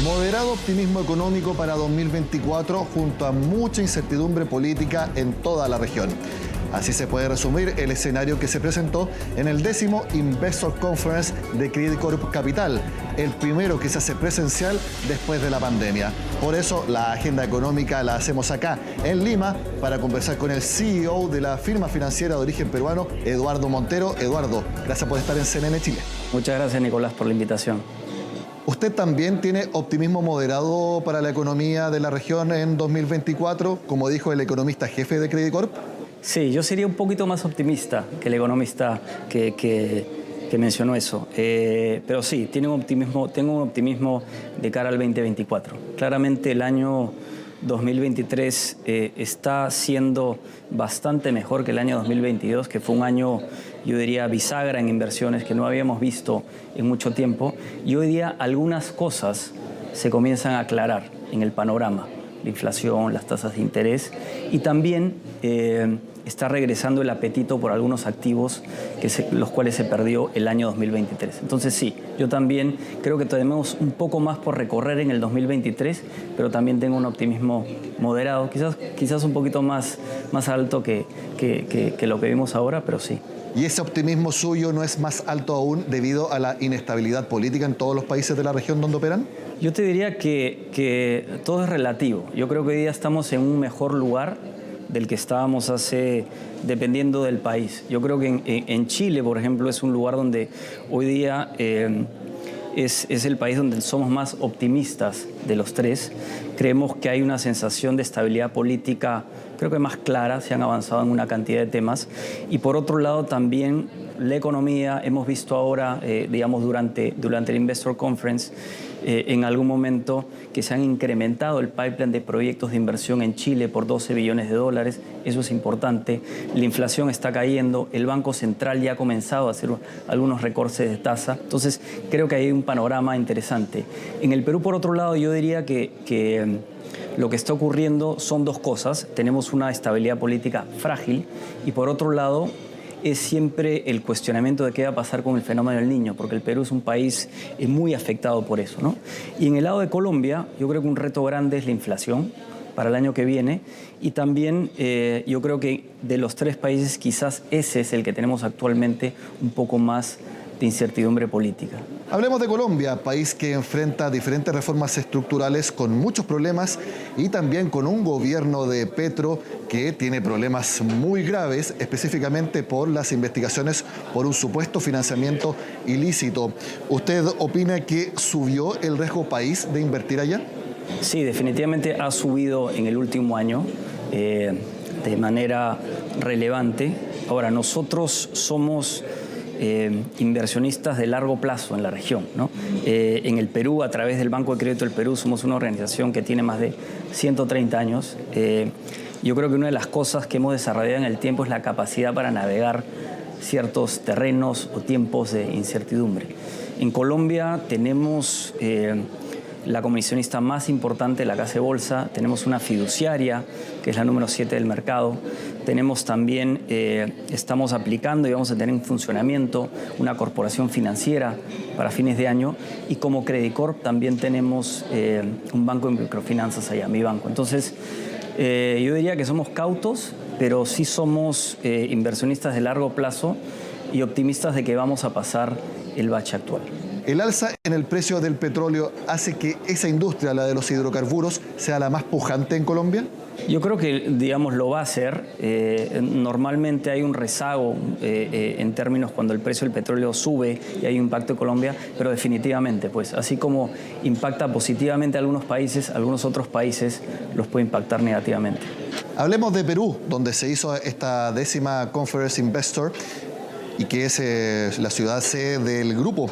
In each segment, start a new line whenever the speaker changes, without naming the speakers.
Moderado optimismo económico para 2024 junto a mucha incertidumbre política en toda la región. Así se puede resumir el escenario que se presentó en el 10º Investor Conference de Credicorp Capital, el primero que se hace presencial después de la pandemia. Por eso la agenda económica la hacemos acá, en Lima, para conversar con el CEO de la firma financiera de origen peruano, Eduardo Montero. Eduardo, gracias por estar en CNN Chile.
Muchas gracias, Nicolás, por la invitación.
¿Usted también tiene optimismo moderado para la economía de la región en 2024, como dijo el economista jefe de Credicorp?
Sí, yo sería un poquito más optimista que el economista que mencionó eso. Pero sí, tengo un optimismo de cara al 2024. Claramente el año 2023 está siendo bastante mejor que el año 2022, que fue un año, yo diría, bisagra en inversiones que no habíamos visto en mucho tiempo. Y hoy día algunas cosas se comienzan a aclarar en el panorama. La inflación, las tasas de interés y también está regresando el apetito por algunos activos los cuales se perdió el año 2023. Entonces sí, yo también creo que tenemos un poco más por recorrer en el 2023, pero también tengo un optimismo moderado, quizás un poquito más alto que lo que vimos ahora, pero sí.
¿Y ese optimismo suyo no es más alto aún debido a la inestabilidad política en todos los países de la región donde operan?
Yo te diría que todo es relativo. Yo creo que hoy día estamos en un mejor lugar del que estábamos dependiendo del país. Yo creo que en Chile, por ejemplo, es un lugar donde hoy día es el país donde somos más optimistas de los tres. Creemos que hay una sensación de estabilidad política, creo que más clara, se han avanzado en una cantidad de temas. Y por otro lado también la economía, hemos visto ahora, digamos, durante el Investor Conference, en algún momento que se han incrementado el pipeline de proyectos de inversión en Chile por 12 billones de dólares. Eso es importante. La inflación está cayendo. El Banco Central ya ha comenzado a hacer algunos recortes de tasa. Entonces, creo que hay un panorama interesante. En el Perú, por otro lado, yo diría que lo que está ocurriendo son dos cosas. Tenemos una estabilidad política frágil y, por otro lado, es siempre el cuestionamiento de qué va a pasar con el fenómeno del Niño, porque el Perú es un país muy afectado por eso, ¿no? Y en el lado de Colombia, yo creo que un reto grande es la inflación para el año que viene y también yo creo que de los tres países quizás ese es el que tenemos actualmente un poco más de incertidumbre política.
Hablemos de Colombia, país que enfrenta diferentes reformas estructurales con muchos problemas y también con un gobierno de Petro que tiene problemas muy graves, específicamente por las investigaciones por un supuesto financiamiento ilícito. ¿Usted opina que subió el riesgo país de invertir allá?
Sí, definitivamente ha subido en el último año de manera relevante. Ahora, nosotros somos inversionistas de largo plazo en la región, ¿no? En el Perú, a través del Banco de Crédito del Perú, somos una organización que tiene más de 130 años. Yo creo que una de las cosas que hemos desarrollado en el tiempo es la capacidad para navegar ciertos terrenos o tiempos de incertidumbre. En Colombia tenemos la comisionista más importante de la Casa de Bolsa, tenemos una fiduciaria, que es la número 7 del mercado, tenemos también, estamos aplicando y vamos a tener en funcionamiento una corporación financiera para fines de año y como Credicorp también tenemos un banco de microfinanzas allá, mi banco. Entonces, yo diría que somos cautos, pero sí somos inversionistas de largo plazo y optimistas de que vamos a pasar el bache actual.
¿El alza en el precio del petróleo hace que esa industria, la de los hidrocarburos, sea la más pujante en Colombia?
Yo creo que, digamos, lo va a hacer. Normalmente hay un rezago en términos cuando el precio del petróleo sube y hay un impacto en Colombia, pero definitivamente, pues, así como impacta positivamente a algunos países, algunos otros países los puede impactar negativamente.
Hablemos de Perú, donde se hizo esta 10ª Conference Investor y que es la ciudad sede del grupo.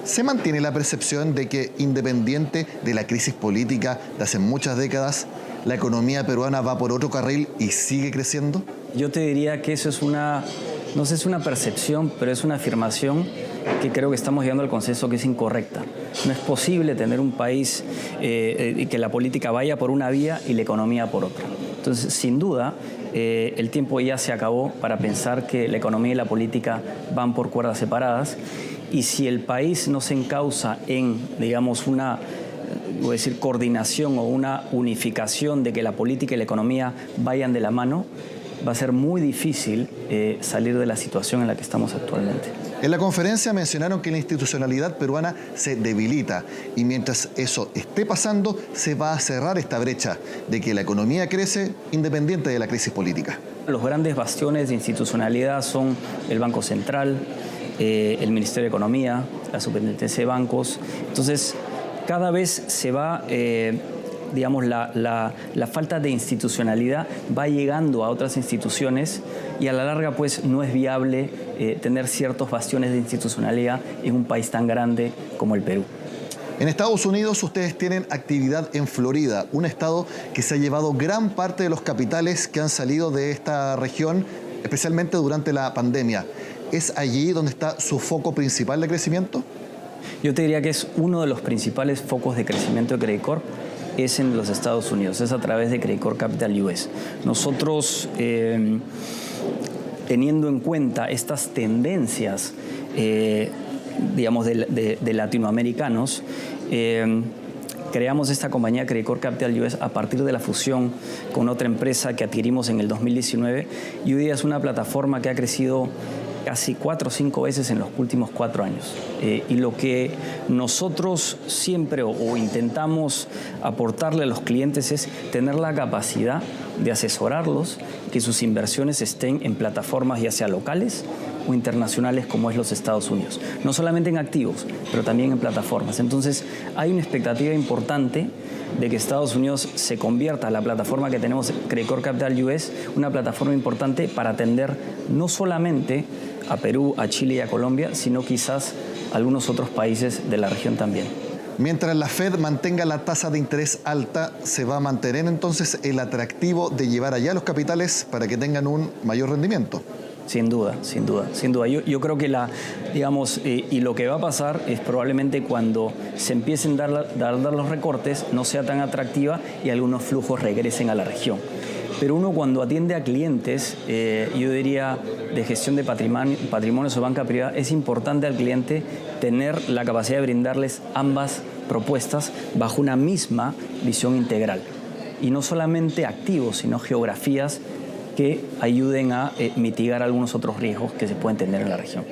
¿Se mantiene la percepción de que, independiente de la crisis política de hace muchas décadas, la economía peruana va por otro carril y sigue creciendo?
Yo te diría que eso es no sé si es una percepción, pero es una afirmación que creo que estamos llegando al consenso que es incorrecta. No es posible tener un país y que la política vaya por una vía y la economía por otra. Entonces, sin duda, el tiempo ya se acabó para pensar que la economía y la política van por cuerdas separadas. Y si el país no se encausa en, digamos, voy a decir, coordinación o una unificación de que la política y la economía vayan de la mano, va a ser muy difícil salir de la situación en la que estamos actualmente.
En la conferencia mencionaron que la institucionalidad peruana se debilita y mientras eso esté pasando se va a cerrar esta brecha de que la economía crece independiente de la crisis política.
Los grandes bastiones de institucionalidad son el Banco Central, el Ministerio de Economía, la Superintendencia de Bancos. Entonces, cada vez se va, digamos, la falta de institucionalidad va llegando a otras instituciones y a la larga, pues, no es viable tener ciertos bastiones de institucionalidad en un país tan grande como el Perú.
En Estados Unidos ustedes tienen actividad en Florida, un estado que se ha llevado gran parte de los capitales que han salido de esta región, especialmente durante la pandemia. ¿Es allí donde está su foco principal de crecimiento?
Yo te diría que es uno de los principales focos de crecimiento de Credit Corp, es en los Estados Unidos, es a través de Credit Corp Capital US. Nosotros, teniendo en cuenta estas tendencias, digamos, de latinoamericanos, creamos esta compañía Credit Corp Capital US a partir de la fusión con otra empresa que adquirimos en el 2019 y hoy día es una plataforma que ha crecido casi 4 o 5 veces en los últimos 4 años. Y lo que nosotros siempre o intentamos aportarle a los clientes es tener la capacidad de asesorarlos, que sus inversiones estén en plataformas ya sea locales o internacionales como es los Estados Unidos. No solamente en activos, pero también en plataformas. Entonces, hay una expectativa importante de que Estados Unidos se convierta, la plataforma que tenemos, Credit Corp Capital US, una plataforma importante para atender no solamente a Perú, a Chile y a Colombia, sino quizás a algunos otros países de la región también.
Mientras la Fed mantenga la tasa de interés alta, ¿se va a mantener entonces el atractivo de llevar allá los capitales para que tengan un mayor rendimiento?
Sin duda, sin duda, sin duda. Yo creo que y lo que va a pasar es probablemente cuando se empiecen a dar los recortes, no sea tan atractiva y algunos flujos regresen a la región. Pero uno cuando atiende a clientes, yo diría de gestión de patrimonios o banca privada, es importante al cliente tener la capacidad de brindarles ambas propuestas bajo una misma visión integral. Y no solamente activos, sino geografías que ayuden a mitigar algunos otros riesgos que se pueden tener en la región.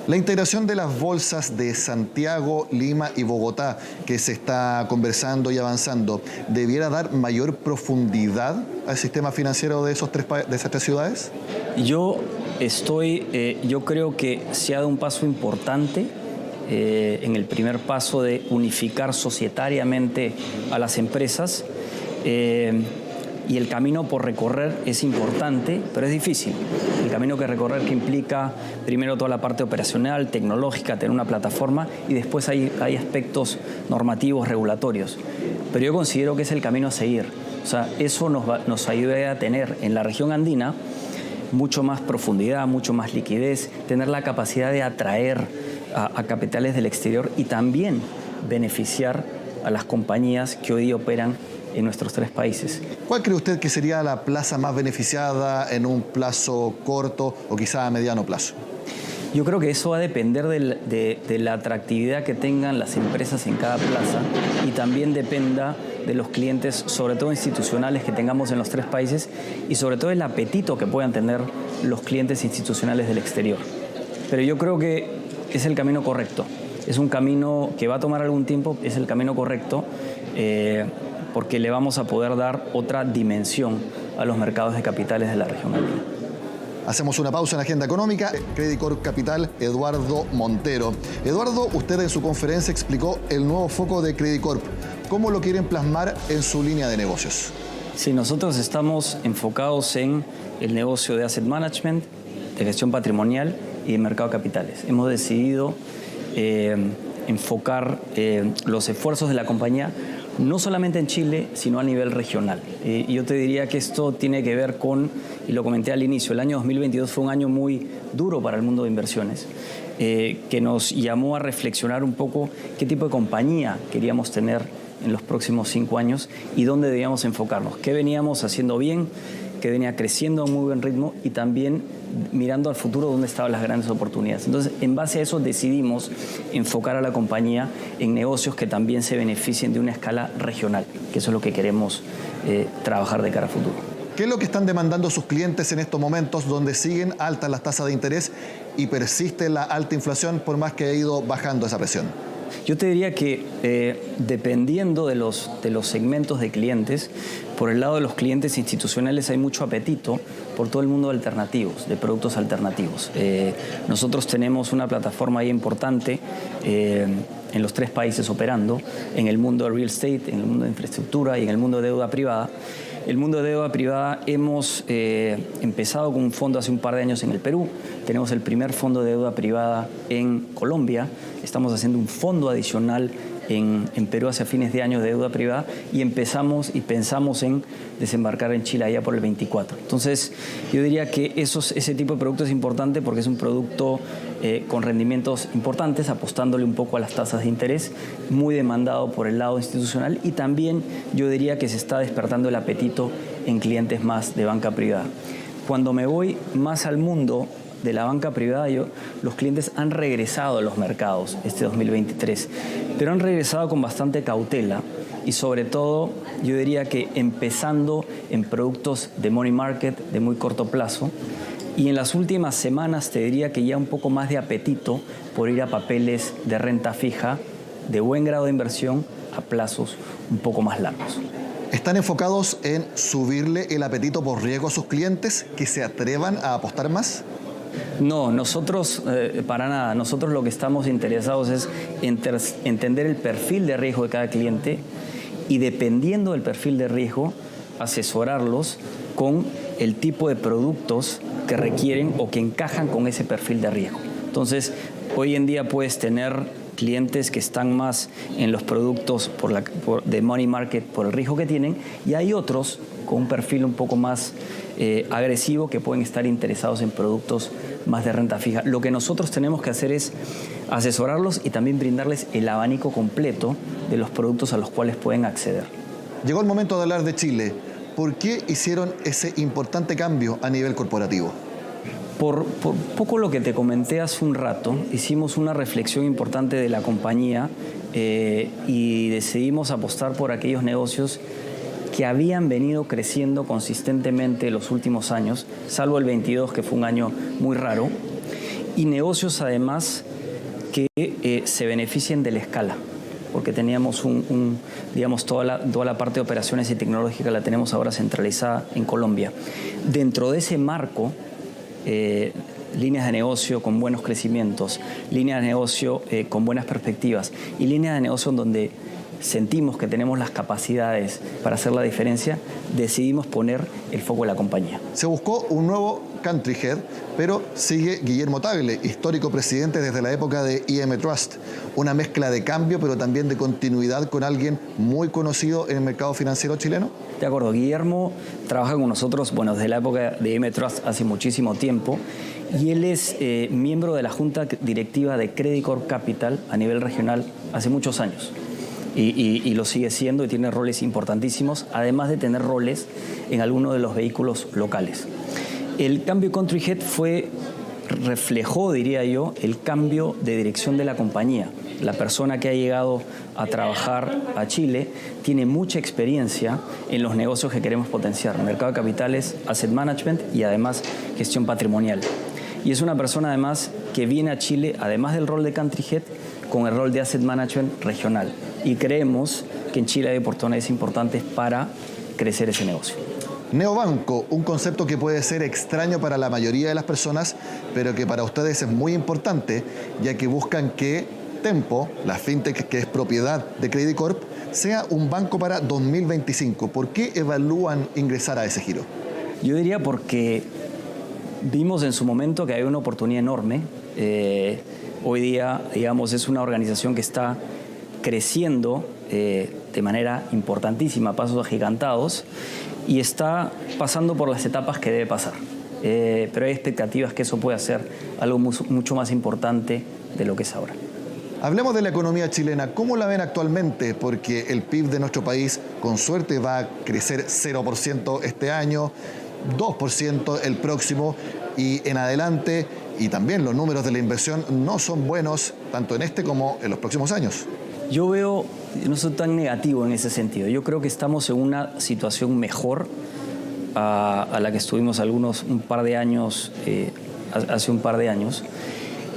La integración de las bolsas de Santiago, Lima y Bogotá, que se está conversando y avanzando, ¿debiera dar mayor profundidad al sistema financiero de esas tres ciudades? Yo
creo que se ha dado un paso importante en el primer paso de unificar societariamente a las empresas. Y el camino por recorrer es importante, pero es difícil. El camino que recorrer que implica primero toda la parte operacional, tecnológica, tener una plataforma y después hay aspectos normativos, regulatorios. Pero yo considero que es el camino a seguir. O sea, eso nos ayuda a tener en la región andina mucho más profundidad, mucho más liquidez, tener la capacidad de atraer a capitales del exterior y también beneficiar a las compañías que hoy día operan en nuestros 3 países.
¿Cuál cree usted que sería la plaza más beneficiada en un plazo corto o quizá a mediano plazo?
Yo creo que eso va a depender de la atractividad que tengan las empresas en cada plaza y también dependa de los clientes, sobre todo institucionales, que tengamos en los 3 países y sobre todo el apetito que puedan tener los clientes institucionales del exterior. Pero yo creo que es el camino correcto. Es un camino que va a tomar algún tiempo, es el camino correcto, porque le vamos a poder dar otra dimensión a los mercados de capitales de la región andina.
Hacemos una pausa en la agenda económica. Credit Corp Capital, Eduardo Montero. Eduardo, usted en su conferencia explicó el nuevo foco de Credit Corp. ¿Cómo lo quieren plasmar en su línea de negocios?
Sí, nosotros estamos enfocados en el negocio de asset management, de gestión patrimonial y de mercado de capitales. Hemos decidido enfocar los esfuerzos de la compañía no solamente en Chile, sino a nivel regional. Y yo te diría que esto tiene que ver con, y lo comenté al inicio, el año 2022 fue un año muy duro para el mundo de inversiones, que nos llamó a reflexionar un poco qué tipo de compañía queríamos tener en los próximos 5 años y dónde debíamos enfocarnos, qué veníamos haciendo bien, que venía creciendo a un muy buen ritmo y también mirando al futuro dónde estaban las grandes oportunidades. Entonces, en base a eso decidimos enfocar a la compañía en negocios que también se beneficien de una escala regional, que eso es lo que queremos trabajar de cara a futuro.
¿Qué es lo que están demandando sus clientes en estos momentos donde siguen altas las tasas de interés y persiste la alta inflación por más que ha ido bajando esa presión?
Yo te diría que dependiendo de los segmentos de clientes, por el lado de los clientes institucionales hay mucho apetito por todo el mundo de alternativos, de productos alternativos. Nosotros tenemos una plataforma ahí importante en los 3 países operando, en el mundo de real estate, en el mundo de infraestructura y en el mundo de deuda privada. El mundo de deuda privada hemos empezado con un fondo hace un par de años en el Perú. Tenemos el primer fondo de deuda privada en Colombia. Estamos haciendo un fondo adicional en Perú hacia fines de año de deuda privada y empezamos y pensamos en desembarcar en Chile allá por el 24. Entonces, yo diría que ese tipo de producto es importante porque es un producto con rendimientos importantes, apostándole un poco a las tasas de interés, muy demandado por el lado institucional y también yo diría que se está despertando el apetito en clientes más de banca privada. Cuando me voy más al mundo de la banca privada, los clientes han regresado a los mercados este 2023, pero han regresado con bastante cautela y sobre todo yo diría que empezando en productos de money market de muy corto plazo y en las últimas semanas te diría que ya un poco más de apetito por ir a papeles de renta fija de buen grado de inversión a plazos un poco más largos.
¿Están enfocados en subirle el apetito por riesgo a sus clientes que se atrevan a apostar más?
No, nosotros para nada. Nosotros lo que estamos interesados es entender el perfil de riesgo de cada cliente y dependiendo del perfil de riesgo, asesorarlos con el tipo de productos que requieren o que encajan con ese perfil de riesgo. Entonces, hoy en día puedes tener clientes que están más en los productos de money market por el riesgo que tienen y hay otros con un perfil un poco más agresivo que pueden estar interesados en productos más de renta fija. Lo que nosotros tenemos que hacer es asesorarlos y también brindarles el abanico completo de los productos a los cuales pueden acceder.
Llegó el momento de hablar de Chile. ¿Por qué hicieron ese importante cambio a nivel corporativo?
Por poco lo que te comenté hace un rato, hicimos una reflexión importante de la compañía y decidimos apostar por aquellos negocios que habían venido creciendo consistentemente los últimos años, salvo el 22, que fue un año muy raro, y negocios además que se beneficien de la escala, porque teníamos digamos, toda la parte de operaciones y tecnológica la tenemos ahora centralizada en Colombia. Dentro de ese marco, líneas de negocio con buenos crecimientos, líneas de negocio con buenas perspectivas y líneas de negocio en donde sentimos que tenemos las capacidades para hacer la diferencia, decidimos poner el foco en la compañía.
Se buscó un nuevo country head, pero sigue Guillermo Tagle, histórico presidente desde la época de IM Trust. Una mezcla de cambio, pero también de continuidad con alguien muy conocido en el mercado financiero chileno.
De acuerdo, Guillermo trabaja con nosotros, bueno, desde la época de IM Trust hace muchísimo tiempo, y él es miembro de la Junta Directiva de Credit Corp Capital a nivel regional hace muchos años. Y lo sigue siendo y tiene roles importantísimos, además de tener roles en algunos de los vehículos locales. El cambio Country Head reflejó, diría yo, el cambio de dirección de la compañía. La persona que ha llegado a trabajar a Chile tiene mucha experiencia en los negocios que queremos potenciar, mercado de capitales, asset management y además gestión patrimonial. Y es una persona además que viene a Chile, además del rol de Country Head, con el rol de asset management regional. Y creemos que en Chile hay oportunidades importantes para crecer ese negocio.
Neobanco, un concepto que puede ser extraño para la mayoría de las personas, pero que para ustedes es muy importante, ya que buscan que Tempo, la fintech que es propiedad de Credit Corp, sea un banco para 2025. ¿Por qué evalúan ingresar a ese giro?
Yo diría porque vimos en su momento que hay una oportunidad enorme. Hoy día, digamos, es una organización que está creciendo de manera importantísima, a pasos agigantados, y está pasando por las etapas que debe pasar. Pero hay expectativas que eso pueda ser algo mucho más importante de lo que es ahora.
Hablemos de la economía chilena. ¿Cómo la ven actualmente? Porque el PIB de nuestro país, con suerte, va a crecer 0% este año. 2% el próximo y en adelante, y también los números de la inversión no son buenos tanto en este como en los próximos años.
Yo no soy tan negativo en ese sentido. Yo creo que estamos en una situación mejor a la que estuvimos un par de años, hace un par de años,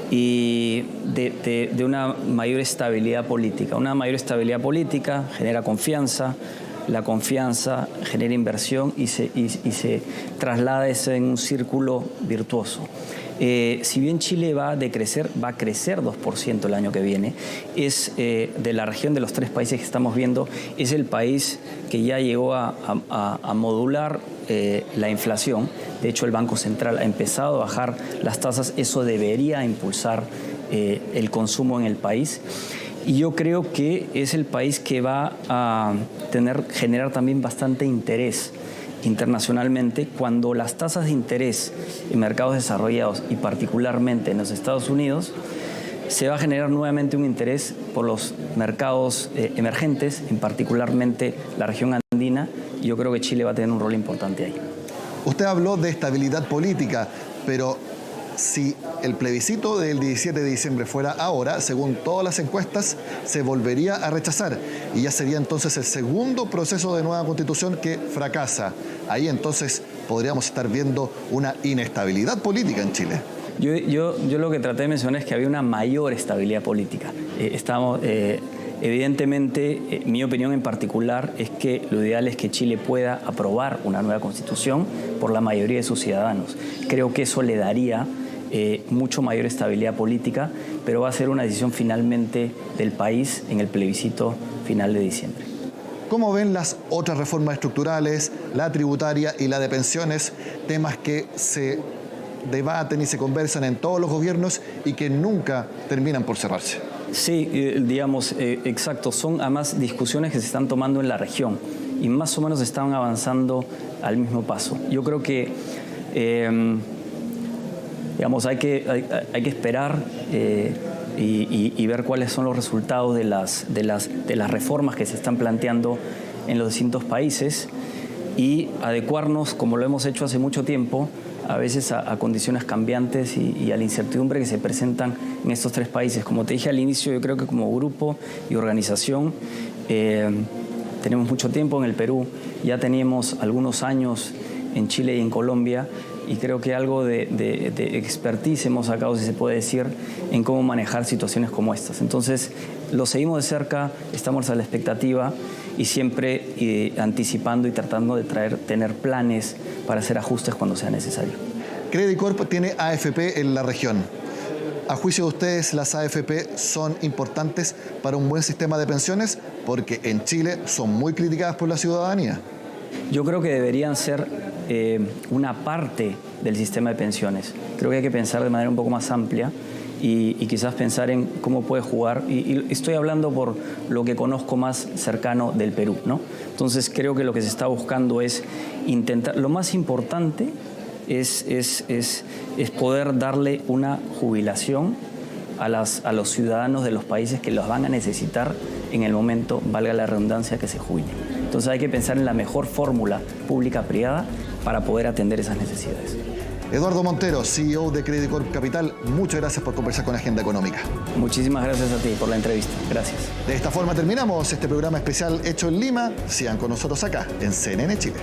y de una mayor estabilidad política. Una mayor estabilidad política genera confianza, la confianza genera inversión y se traslada eso en un círculo virtuoso. Si bien Chile va a crecer 2% el año que viene, es de la región de los 3 países que estamos viendo, es el país que ya llegó a modular la inflación. De hecho, el Banco Central ha empezado a bajar las tasas. Eso debería impulsar el consumo en el país. Y yo creo que es el país que va a generar también bastante interés internacionalmente cuando las tasas de interés en mercados desarrollados y particularmente en los Estados Unidos, se va a generar nuevamente un interés por los mercados emergentes, en particularmente la región andina, y yo creo que Chile va a tener un rol importante ahí.
Usted habló de estabilidad política, pero si el plebiscito del 17 de diciembre fuera ahora, según todas las encuestas, se volvería a rechazar y ya sería entonces el segundo proceso de nueva constitución que fracasa. Ahí entonces podríamos estar viendo una inestabilidad política en Chile.
Yo lo que traté de mencionar es que había una mayor estabilidad política. Evidentemente, mi opinión en particular es que lo ideal es que Chile pueda aprobar una nueva constitución por la mayoría de sus ciudadanos. Creo que eso le daría mucho mayor estabilidad política, pero va a ser una decisión finalmente del país en el plebiscito final de diciembre.
¿Cómo ven las otras reformas estructurales, la tributaria y la de pensiones, temas que se debaten y se conversan en todos los gobiernos y que nunca terminan por cerrarse?
Sí, exacto. Son además discusiones que se están tomando en la región y más o menos están avanzando al mismo paso. Yo creo que hay que esperar y ver cuáles son los resultados de las reformas que se están planteando en los distintos países y adecuarnos, como lo hemos hecho hace mucho tiempo, a veces a condiciones cambiantes y a la incertidumbre que se presentan en estos 3 países. Como te dije al inicio, yo creo que como grupo y organización tenemos mucho tiempo en el Perú, ya teníamos algunos años en Chile y en Colombia, y creo que algo de expertise hemos sacado, si se puede decir, en cómo manejar situaciones como estas. Entonces, lo seguimos de cerca, estamos a la expectativa y siempre anticipando y tratando de tener planes para hacer ajustes cuando sea necesario.
Credicorp tiene AFP en la región. A juicio de ustedes, las AFP son importantes para un buen sistema de pensiones porque en Chile son muy criticadas por la ciudadanía.
Yo creo que deberían ser una parte del sistema de pensiones. Creo que hay que pensar de manera un poco más amplia y quizás pensar en cómo puede jugar. Y estoy hablando por lo que conozco más cercano del Perú, ¿no? Entonces creo que lo que se está buscando es intentar. Lo más importante es poder darle una jubilación a los ciudadanos de los países que los van a necesitar en el momento, valga la redundancia, que se jubilen. Entonces hay que pensar en la mejor fórmula pública-privada para poder atender esas necesidades.
Eduardo Montero, CEO de Credicorp Capital, muchas gracias por conversar con Agenda Económica.
Muchísimas gracias a ti por la entrevista. Gracias.
De esta forma terminamos este programa especial hecho en Lima. Sigan con nosotros acá en CNN Chile.